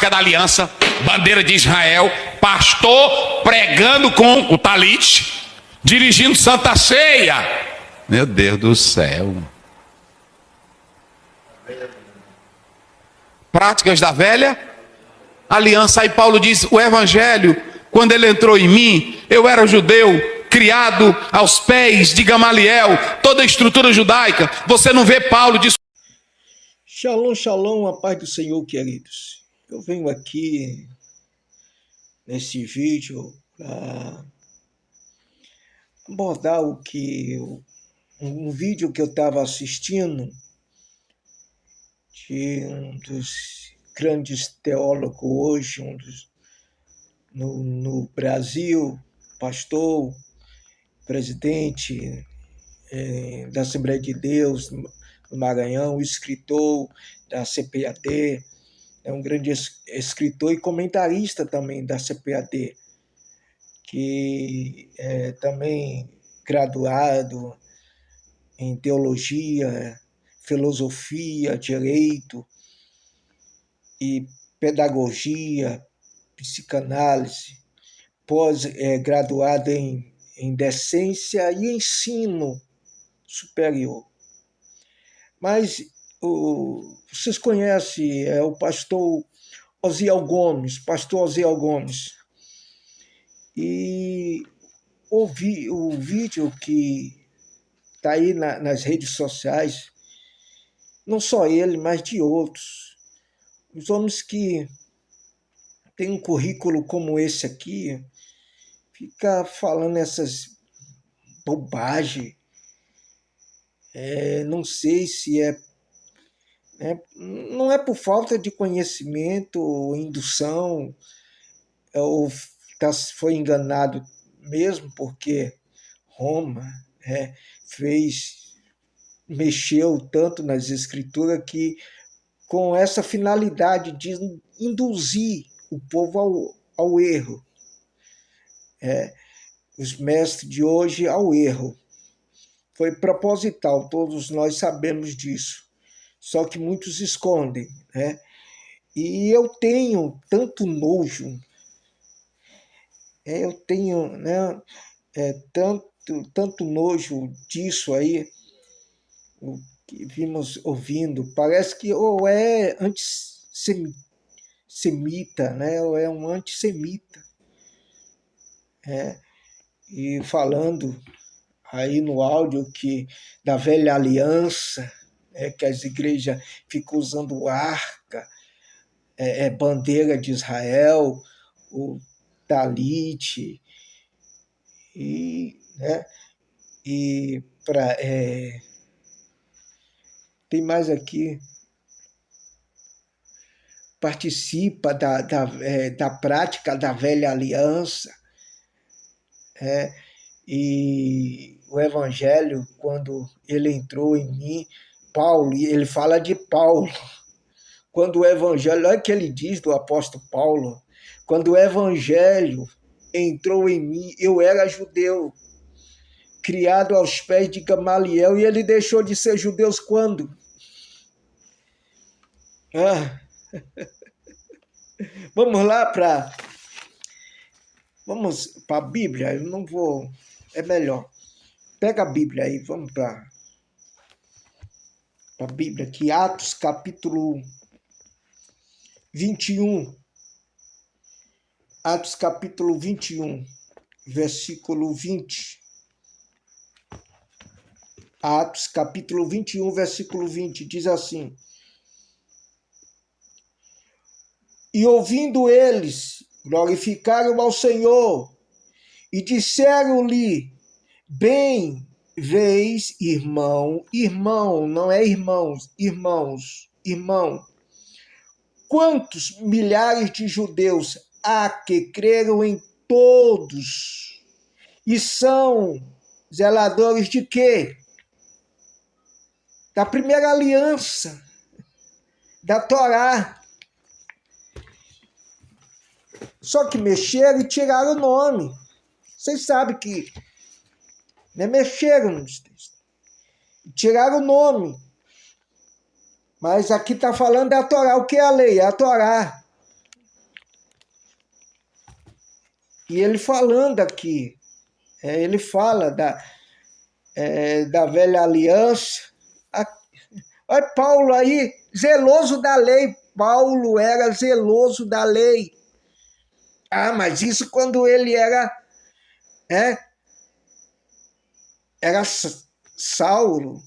Arca da Aliança, bandeira de Israel, pastor pregando com o talite, dirigindo Santa Ceia. Meu Deus do céu. Práticas da velha aliança. Aí Paulo diz, o evangelho, quando ele entrou em mim, eu era judeu, criado aos pés de Gamaliel, toda a estrutura judaica. Você não vê Paulo diz. Shalom, shalom, a paz do Senhor, queridos. Eu venho aqui nesse vídeo para abordar um vídeo que eu estava assistindo de um dos grandes teólogos hoje, no Brasil, pastor, presidente da Assembleia de Deus no Maranhão, escritor da CPAD, é um grande escritor e comentarista também da CPAD, que é também graduado em teologia, filosofia, direito e pedagogia, psicanálise, pós-graduado em decência e ensino superior. Mas vocês conhecem o pastor Osiel Gomes, e ouvi o vídeo que está aí nas redes sociais, não só ele, mas de outros. Os homens que têm um currículo como esse aqui, fica falando essas bobagens. Não sei se não é por falta de conhecimento ou indução, ou foi enganado mesmo, porque Roma mexeu tanto nas escrituras que com essa finalidade de induzir o povo ao erro, os mestres de hoje ao erro. Foi proposital, todos nós sabemos disso, só que muitos escondem, E eu tenho tanto nojo, tanto nojo disso aí, o que vimos ouvindo. Parece que ou é antissemita, ou é um antissemita, e falando aí no áudio que da velha aliança, que as igrejas ficam usando arca, bandeira de Israel, o talite, tem mais aqui, participa da prática da velha aliança, e o evangelho, quando ele entrou em mim, Paulo, ele fala de Paulo, quando o evangelho, olha o que ele diz do apóstolo Paulo, quando o evangelho entrou em mim, eu era judeu, criado aos pés de Gamaliel, e ele deixou de ser judeu quando? Vamos para a Bíblia, eu não vou, é melhor. Pega a Bíblia aí, vamos para a Bíblia aqui, Atos capítulo 21. Atos capítulo 21, versículo 20. Atos capítulo 21, versículo 20, diz assim: E ouvindo eles, glorificaram ao Senhor e disseram-lhe: Bem vês, irmão, não é irmãos, irmão, quantos milhares de judeus há que creram em todos e são zeladores de quê? Da primeira aliança, da Torá. Só que mexeram e tiraram o nome. Vocês sabem que mexeram nos textos. Tiraram o nome. Mas aqui está falando da Torá. O que é a lei? É a Torá. E ele falando aqui, ele fala da velha aliança. Olha Paulo aí, zeloso da lei. Paulo era zeloso da lei. Ah, mas isso quando ele era Saulo.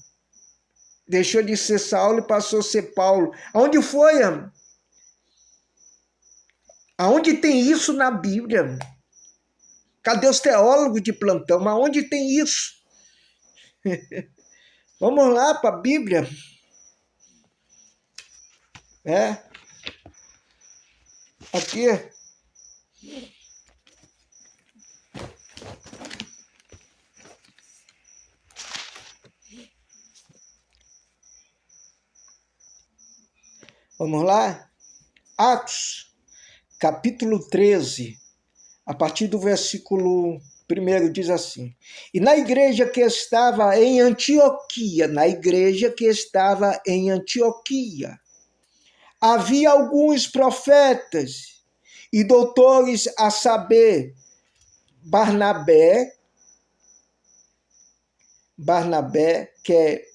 Deixou de ser Saulo e passou a ser Paulo. Aonde foi, amor? Aonde tem isso na Bíblia? Cadê os teólogos de plantão? Aonde tem isso? Vamos lá para a Bíblia. Aqui. Vamos lá? Atos, capítulo 13, a partir do versículo 1 diz assim: E na igreja que estava em Antioquia, havia alguns profetas e doutores, a saber, Barnabé, que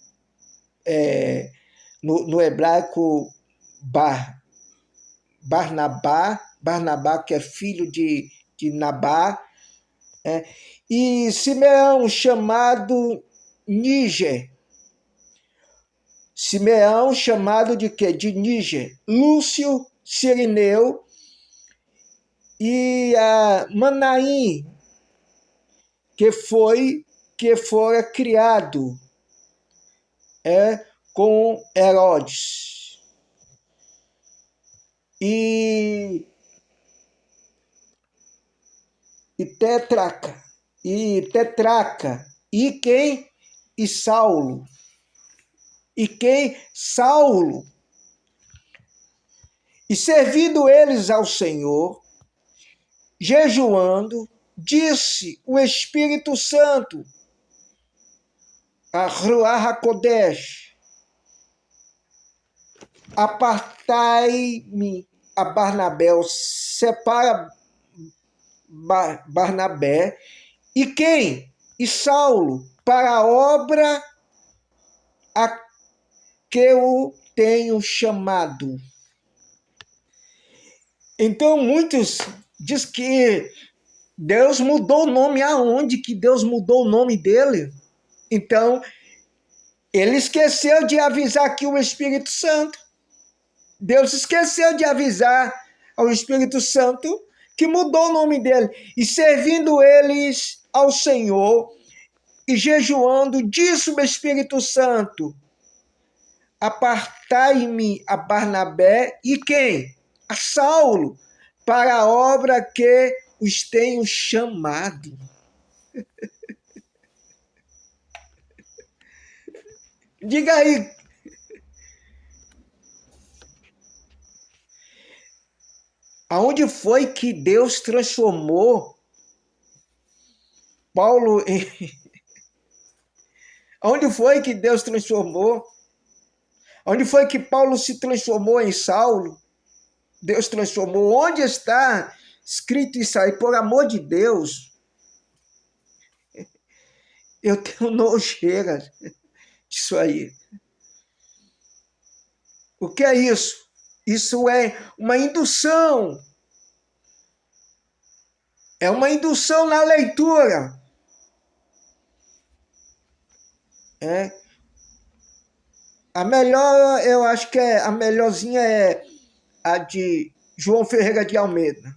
no hebraico Barnabá, que é filho de Nabá, e Simeão, chamado Níger. Simeão, chamado de quê? De Níger. Lúcio, Cirineu, e Manaim, que fora criado com Herodes. E Tetraca, e quem? E Saulo. E servindo eles ao Senhor, jejuando, disse o Espírito Santo, a Ruach HaKodesh: apartai-me a Barnabé, separa Barnabé, e quem? E Saulo, para a obra a que eu tenho chamado. Então, muitos dizem que Deus mudou o nome. Aonde que Deus mudou o nome dele? Então, ele esqueceu de avisar aqui o Espírito Santo. Deus esqueceu de avisar ao Espírito Santo que mudou o nome dele. E servindo eles ao Senhor e jejuando, disse o Espírito Santo: apartai-me a Barnabé e quem? A Saulo, para a obra que os tenho chamado. Diga aí. Aonde foi que Deus transformou Paulo em... Onde foi que Deus transformou? Onde foi que Paulo se transformou em Saulo? Deus transformou. Onde está escrito isso aí? Por amor de Deus. Eu tenho nojeira disso aí. O que é isso? Isso é uma indução. É uma indução na leitura. A melhor, eu acho que a melhorzinha é a de João Ferreira de Almeida.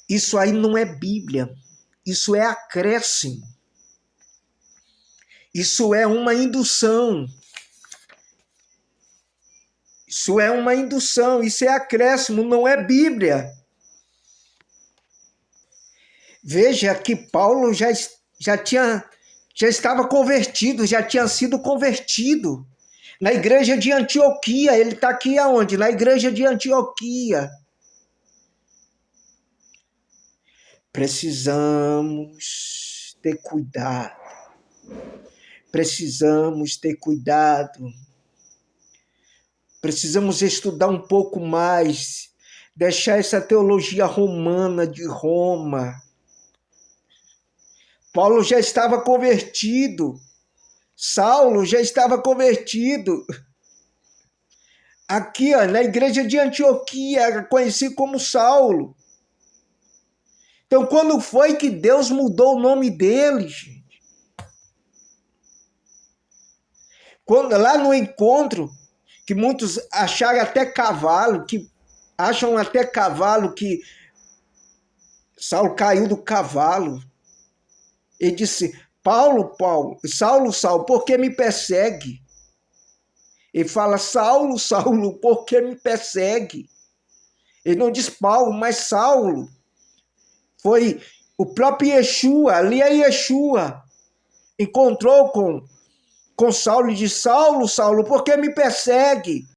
Isso aí não é Bíblia. Isso é acréscimo. Isso é uma indução. Isso é uma indução. Isso é acréscimo, não é Bíblia. Veja que Paulo já estava convertido, já tinha sido convertido. Na igreja de Antioquia, ele está aqui aonde? Na igreja de Antioquia. Precisamos ter cuidado. Precisamos ter cuidado. Precisamos estudar um pouco mais, deixar essa teologia romana de Roma. Paulo já estava convertido, Saulo já estava convertido. Aqui, ó, na igreja de Antioquia, era conhecido como Saulo. Então, quando foi que Deus mudou o nome dele, gente? Quando, lá no encontro, que muitos acharam até cavalo, que acham até cavalo, que Saulo caiu do cavalo. Ele disse, Saulo, Saulo, por que me persegue? Ele fala, Saulo, Saulo, por que me persegue? Ele não diz Paulo, mas Saulo. Foi o próprio Yeshua, ali é Yeshua, encontrou com Saulo e disse, Saulo, Saulo, por que me persegue?